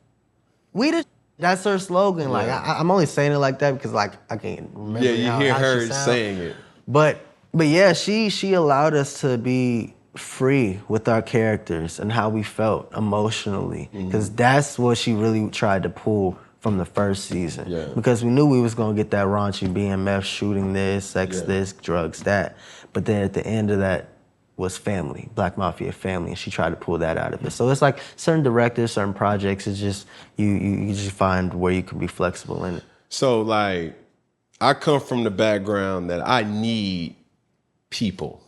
That's her slogan. Like Yeah. I'm only saying it like that because like I can't remember. Yeah, you hear how her she sound. saying it. But yeah, she allowed us to be free with our characters and how we felt emotionally, because that's what she really tried to pull from the first season. Yeah. Because we knew we was gonna get that raunchy BMF shooting this, sex Yeah. this, drugs that, but then at the end of that was family, Black Mafia family, and she tried to pull that out of it. So it's like certain directors, certain projects, it's just you just find where you can be flexible in it. So like, I come from the background that I need people.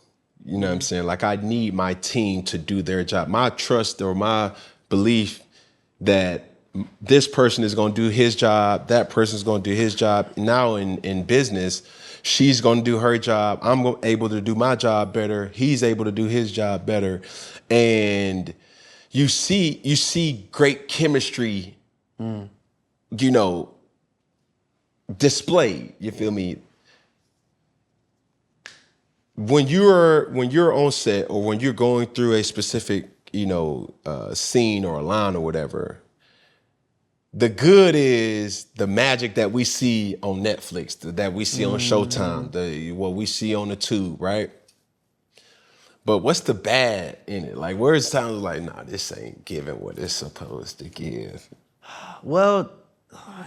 You know what I'm saying? Like I need my team to do their job. My trust or my belief that this person is going to do his job, that person's going to do his job. Now in business, she's going to do her job. I'm able to do my job better. He's able to do his job better. And you see great chemistry, you know, displayed. You feel me? When you're on set or when you're going through a specific, you know, scene or a line or whatever, the good is the magic that we see on Netflix, that we see on Showtime, what we see on the tube, right? But what's the bad in it? Like where it sounds like, nah, this ain't giving what it's supposed to give. Well,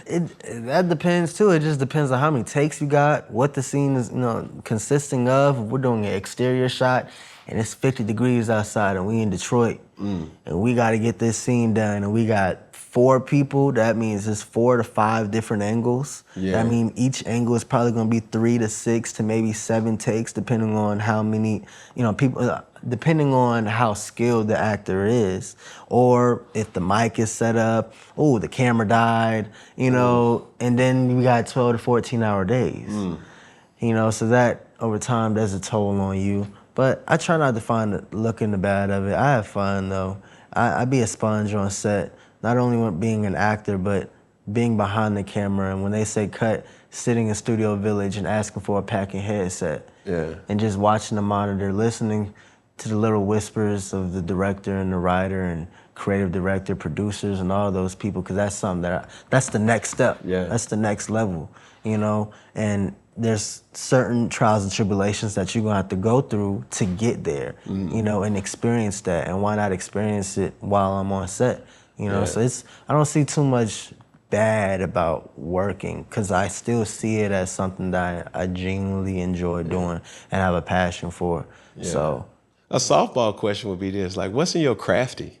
that depends too. It just depends on how many takes you got, what the scene is, you know, consisting of. If we're doing an exterior shot and it's 50 degrees outside and we in Detroit and we got to get this scene done and we got 4 people, that means it's 4 to 5 different angles. Yeah. That means each angle is probably going to be 3 to 6 to maybe 7 takes, depending on how many, you know, people, depending on how skilled the actor is, or if the mic is set up, oh, the camera died, you know, and then we got 12 to 14 hour days. You know, so that over time does a toll on you. But I try not to find the look in the bad of it. I have fun though. I be a sponge on set. Not only with being an actor, but being behind the camera. And when they say cut, sitting in Studio Village and asking for a packing headset. Yeah. And just watching the monitor, listening to the little whispers of the director and the writer and creative director, producers, and all those people, because that's something that's the next step. Yeah. That's the next level, you know? And there's certain trials and tribulations that you're gonna have to go through to get there, you know, and experience that. And why not experience it while I'm on set? You know, so I don't see too much bad about working, because I still see it as something that I genuinely enjoy doing and have a passion for. So a softball question would be this: like, what's in your crafty?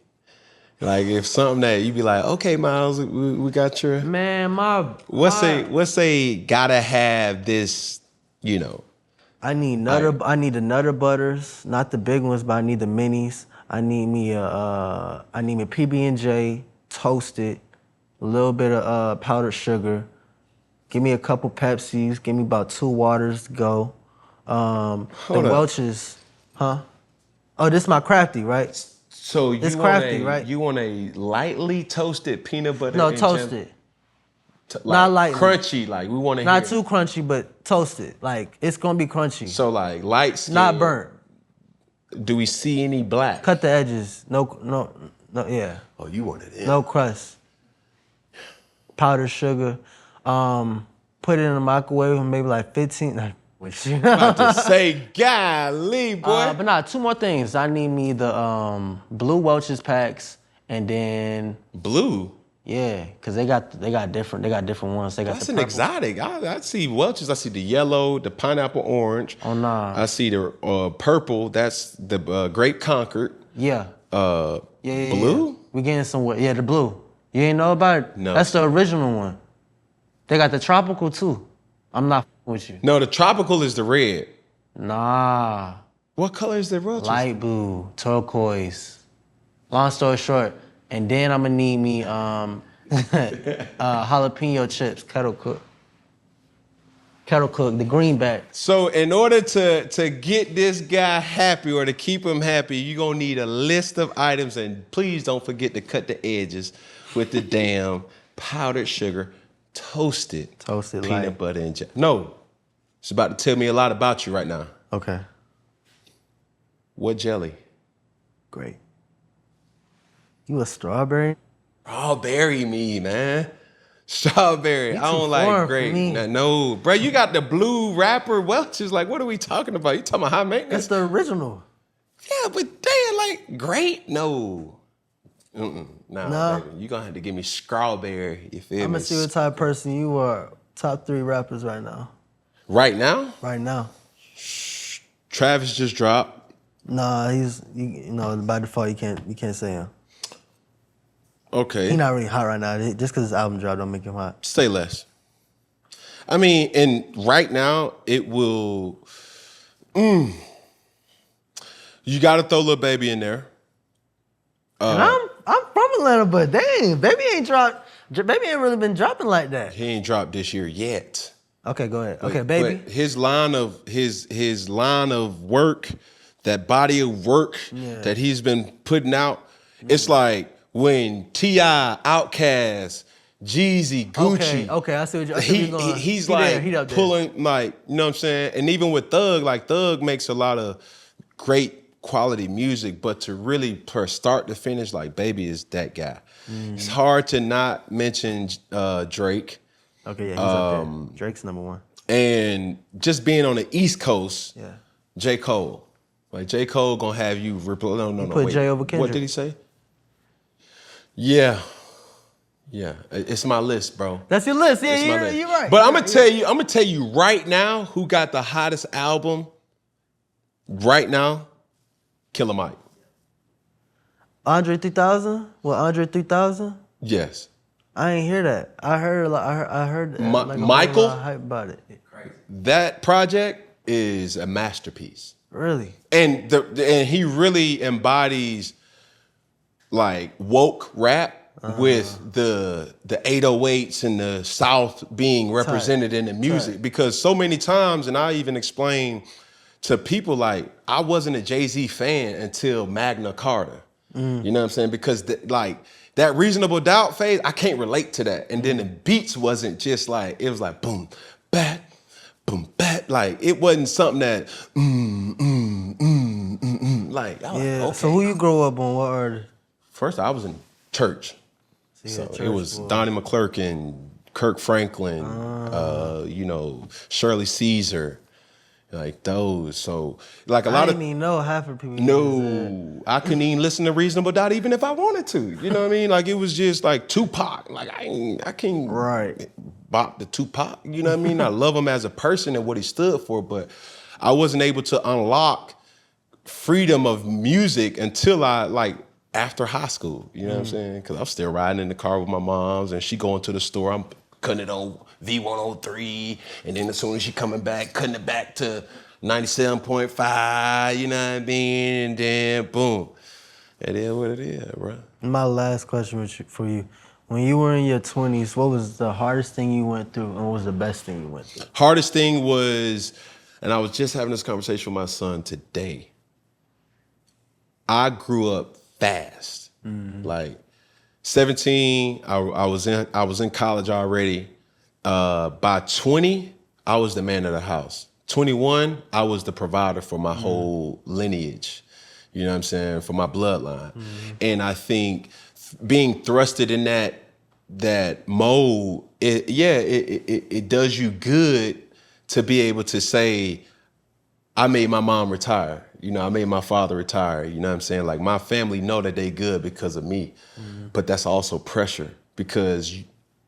Like, if something that you be like, okay, Myles, we got your man, what's a gotta have this, you know? I need the Nutter Butters, not the big ones, but I need the minis. I need me a PB&J, toasted, a little bit of powdered sugar. Give me a couple Pepsis. Give me about 2 waters to go. The Welch's, huh? Oh, this is my crafty, right? So it's crafty, right? You want a lightly toasted peanut butter? No, toasted. Like not lightly. Crunchy, like we want to. Not too crunchy, but toasted. Like it's gonna be crunchy. So like light skin. Not burnt. Do we see any black? Cut the edges. No, yeah. Oh, you want it in. No crust. Powdered sugar. Put it in the microwave for maybe like 15. About to say, golly, boy. But nah, 2 more things. I need me the blue Welch's packs, and then blue. Yeah, cause they got different ones. They got That's the an exotic. I see Welch's. I see the yellow, the pineapple orange. Oh nah. I see the purple. That's the grape Concord. Yeah. Blue. Yeah. We getting somewhere. Yeah, the blue. You ain't know about it? No. That's the original one. They got the tropical too. I'm not with you. No, the tropical is the red. Nah. What color is the Welch's? Light blue, turquoise. Long story short. And then I'm gonna need me jalapeno chips, kettle cook, the greenback. So in order to get this guy happy or to keep him happy, you're gonna need a list of items, and please don't forget to cut the edges with the damn powdered sugar, toasted peanut light. butter and jelly. No, it's about to tell me a lot about you right now. Okay. What jelly? Great. You a strawberry? Strawberry me, man. Strawberry. You I don't too like foreign for grape. me. No, bro, you got the blue wrapper Welch's. Like, what are we talking about? You talking about high That's maintenance? the original. Yeah, but they like grape. No. Nah, baby. You gonna have to give me strawberry. You feel me? I'm gonna see what type of person you are. Top 3 rappers right now. Right now, Right now. Travis just dropped. Nah, by default you can't say him. Okay. He not really hot right now. Just because his album dropped don't make him hot. Say less. I mean, and right now it will. You got to throw Lil Baby in there. And I'm from Atlanta, but dang, Baby ain't really been dropping like that. He ain't dropped this year yet. Okay, go ahead. Okay, Baby. But his line of work, that body of work that he's been putting out, it's like when T.I., Outkast, Jeezy, Gucci. Okay, I see what you're going. He's He like there. pulling, like, you know what I'm saying? And even with Thug, like Thug makes a lot of great quality music, but to really start to finish, like Baby is that guy. It's hard to not mention Drake. Okay, yeah, he's up there. Drake's number 1. And just being on the East Coast, Yeah. J. Cole. Like J. Cole gonna have you no, put wait. J over Kendrick. What did he say? Yeah. Yeah. It's my list, bro. That's your list. It's my Yeah, list. you're right. But I'm gonna tell you right now who got the hottest album right now. Killer Mike. Andre 3000? Well, Andre 3000? Yes. I ain't hear that. I heard like Michael? a lot of hype about it. That project is a masterpiece. Really? And he really embodies like woke rap with the 808s and the South being represented in the music. Because so many times, and I even explain to people, like, I wasn't a Jay-Z fan until Magna Carta. You know what I'm saying? Because that Reasonable Doubt phase, I can't relate to that. And then the beats wasn't just like, it was like boom, bat, boom, bat. Like, it wasn't something that, like, I was like, okay. So who you grow up on? What artist? First, I was in church. So it was Donnie McClurkin, Kirk Franklin, Shirley Caesar, like those. So like I didn't even know half of people. No, I couldn't even listen to Reasonable Doubt even if I wanted to. You know what I mean? Like it was just like Tupac. Like I can't bop the Tupac. You know what I mean? I love him as a person and what he stood for, but I wasn't able to unlock freedom of music until after high school. You know what I'm saying? Because I'm still riding in the car with my mom's and she going to the store. I'm cutting it on V103, and then as soon as she coming back, cutting it back to 97.5, you know what I mean? And then boom. It is what it is, bro. My last question for you. When you were in your 20s, what was the hardest thing you went through and what was the best thing you went through? Hardest thing was, and I was just having this conversation with my son today, I grew up fast. Like 17, I was in college already. By 20, I was the man of the house. 21, I was the provider for my whole lineage. You know what I'm saying? For my bloodline. And I think being thrusted in that mode, it does you good to be able to say, I made my mom retire. You know, I made my father retire. You know what I'm saying? Like, my family know that they good because of me. But that's also pressure because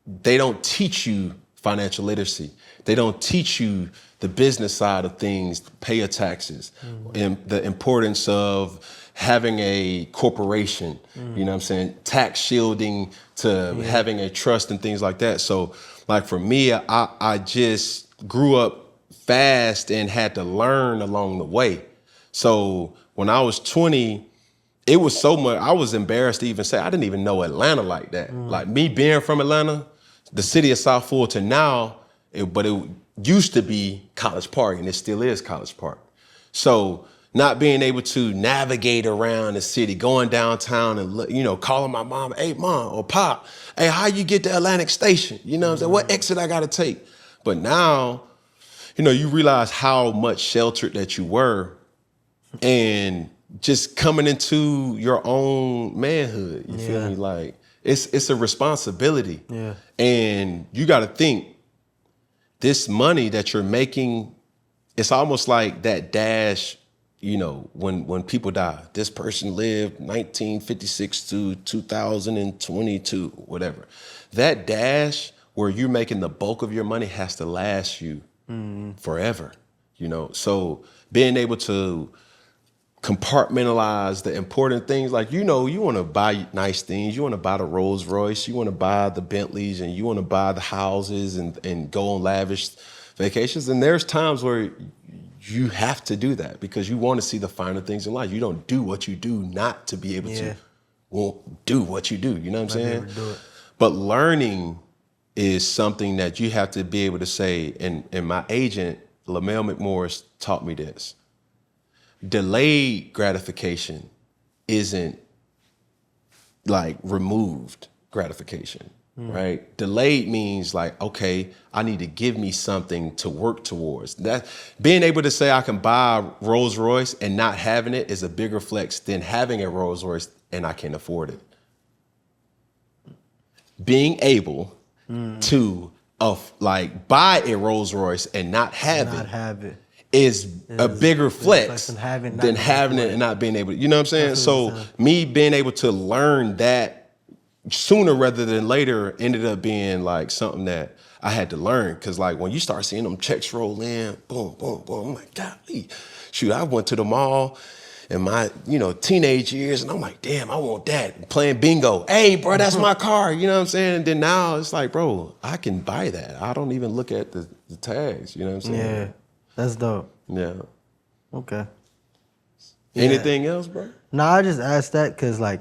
they don't teach you financial literacy. They don't teach you the business side of things, pay your taxes, and the importance of having a corporation, you know what I'm saying? Tax shielding to having a trust and things like that. So, like, for me, I just grew up fast and had to learn along the way. So when I was 20, it was so much, I was embarrassed to even say, I didn't even know Atlanta like that. Like, me being from Atlanta, the city of South Fulton now, but it used to be College Park, and it still is College Park. So not being able to navigate around the city, going downtown and, you know, calling my mom, hey, mom or pop, hey, how you get to Atlantic Station? You know what I'm saying? What exit I got to take? But now, you know, you realize how much sheltered that you were and just coming into your own manhood, you feel me? Like, It's a responsibility. Yeah. And you got to think, this money that you're making, it's almost like that dash, you know, when people die. This person lived 1956 to 2022, whatever. That dash where you're making the bulk of your money has to last you forever, you know? So being able to compartmentalize the important things, like, you know, you want to buy nice things, you want to buy the Rolls Royce, you want to buy the Bentleys, and you want to buy the houses and go on lavish vacations. And there's times where you have to do that because you want to see the finer things in life. You don't do what you do not to be able to do what you do. You know what I'm saying? But learning is something that you have to be able to say, and my agent, LaMel McMorris, taught me this. Delayed gratification isn't like removed gratification, right? Delayed means like, okay, I need to give me something to work towards. That being able to say I can buy a Rolls Royce and not having it is a bigger flex than having a Rolls Royce and I can't afford it. Being able to like buy a Rolls Royce and not have it is a bigger flex than having it and not being able to, you know what I'm saying? So me being able to learn that sooner rather than later ended up being like something that I had to learn. Cause like when you start seeing them checks roll in, boom, boom, boom, I'm like, golly, shoot, I went to the mall in my, you know, teenage years and I'm like, damn, I want that. Playing bingo. Hey, bro, that's my car. You know what I'm saying? And then now it's like, bro, I can buy that. I don't even look at the tags. You know what I'm saying? Yeah, that's dope. Yeah. Okay. Anything else, bro? No, I just asked that because, like,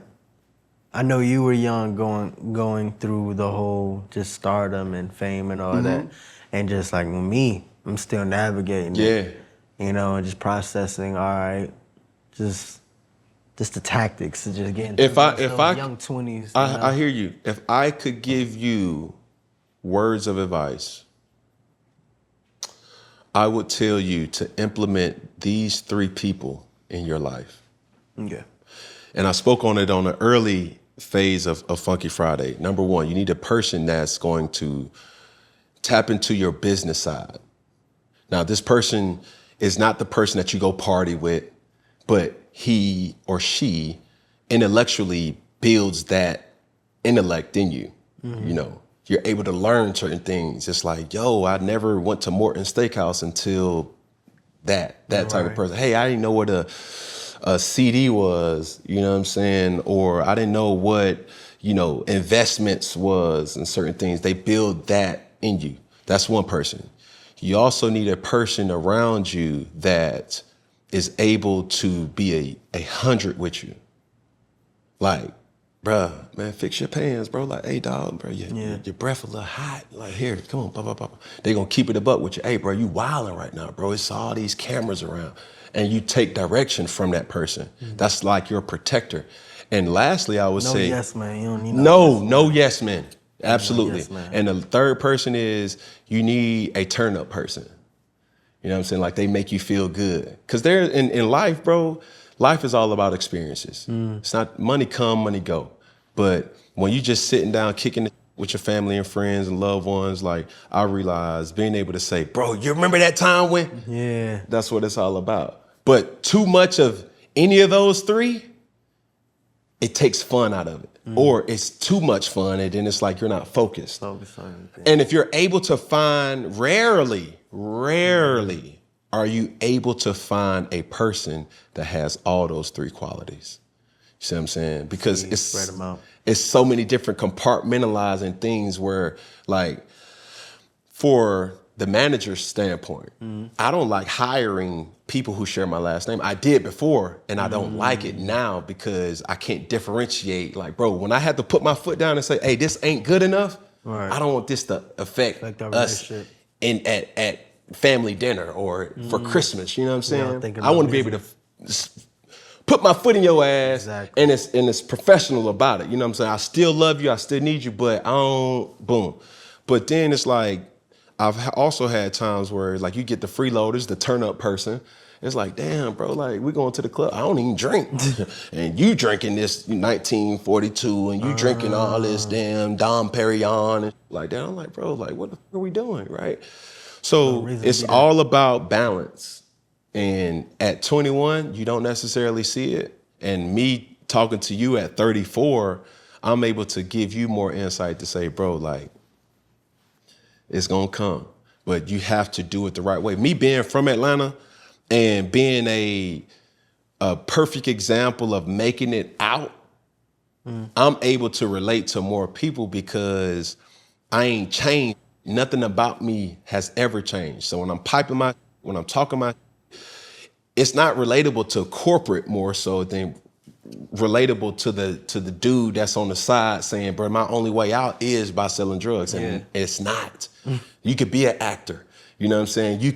I know you were young going through the whole just stardom and fame and all that. And just like with me, I'm still navigating it. You know, and just processing, all right, just the tactics of just getting through those young 20s. I hear you. If I could give you words of advice, I would tell you to implement these 3 people in your life. Okay. And I spoke on it on the early phase of Funky Friday. Number 1, you need a person that's going to tap into your business side. Now, this person is not the person that you go party with, but he or she intellectually builds that intellect in you, you know. You're able to learn certain things. It's like, yo, I never went to Morton Steakhouse until that type of person. Hey, I didn't know what a CD was, you know what I'm saying? Or I didn't know what, you know, investments was and certain things. They build that in you. That's one person. You also need a person around you that is able to be a 100 with you. Like, bruh, man, fix your pants, bro. Like, hey, dog, bro, your breath a little hot. Like, here, come on, blah, blah, blah. They gonna keep it a buck with you. Hey, bro, you wilding right now, bro. It's all these cameras around. And you take direction from that person. That's like your protector. And lastly, I would say— No yes, man. You don't need no yes, man. Absolutely. Yes, man. And the third person is you need a turn-up person. You know what I'm saying? Like, they make you feel good. Because they're in life, bro, life is all about experiences. It's not money come, money go. But when you just sitting down, kicking it with your family and friends and loved ones, like, I realized being able to say, bro, you remember that time when? Yeah. That's what it's all about. But too much of any of those 3, it takes fun out of it. Or it's too much fun, and then it's like you're not focused. And if you're able to find, rarely are you able to find a person that has all those 3 qualities. You see what I'm saying? Because it's so many different compartmentalizing things where, like, for the manager's standpoint, I don't like hiring people who share my last name. I did before, and I don't like it now because I can't differentiate. Like, bro, when I had to put my foot down and say, hey, this ain't good enough, I don't want this to affect us at family dinner or for Christmas, you know what I'm saying? I want to be able to put my foot in your ass, and it's professional about it. You know what I'm saying? I still love you, I still need you, but I don't, boom. But then it's like, I've also had times where like you get the freeloaders, the turn up person. It's like, damn, bro, like we going to the club. I don't even drink. And you drinking this 1942 and you drinking all this damn Dom Perignon. And like that. I'm like, bro, like what the fuck are we doing, right? So it's all about balance. And at 21, you don't necessarily see it. And me talking to you at 34, I'm able to give you more insight to say, bro, like, it's gonna come. But you have to do it the right way. Me being from Atlanta and being a perfect example of making it out, I'm able to relate to more people because I ain't changed. Nothing about me has ever changed. So when I'm talking my, it's not relatable to corporate more so than relatable to the dude that's on the side saying, bro, my only way out is by selling drugs. And it's not. You could be an actor. You know what I'm saying? You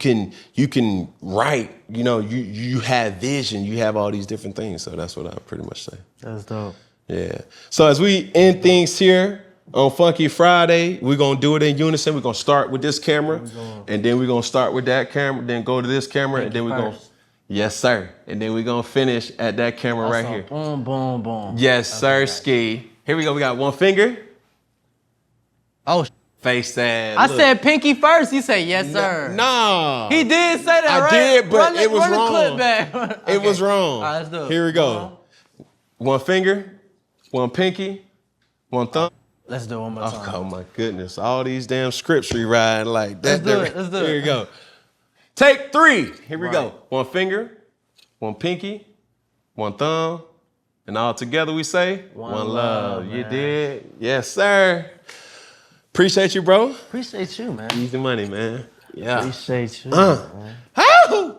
can write, you know, you have vision, you have all these different things. So that's what I pretty much say. That's dope. Yeah. So as we end things here on Funky Friday, we're gonna do it in unison. We're gonna start with this camera, and then we're gonna start with that camera, then go to this camera, and then we're gonna, yes, sir. And then we're gonna finish at that camera right here. Boom, boom, boom. Yes, sir, Ski. Here we go. We got one finger. Oh, Face that. I said pinky first. You say yes, sir. Nah. He did say that, I right? did, but it was run wrong. The clip back. It was wrong. All right, let's do it. Here we go. One finger, one pinky, one thumb. Let's do it one more time. Oh my goodness. All these damn scripts rewrite like that. Let's do it. Here we go. Take 3. Here we go. One finger, one pinky, one thumb, and all together we say one love. You did? Yes, sir. Appreciate you, bro. Appreciate you, man. Easy money, man. Yeah. Appreciate you. Man. How?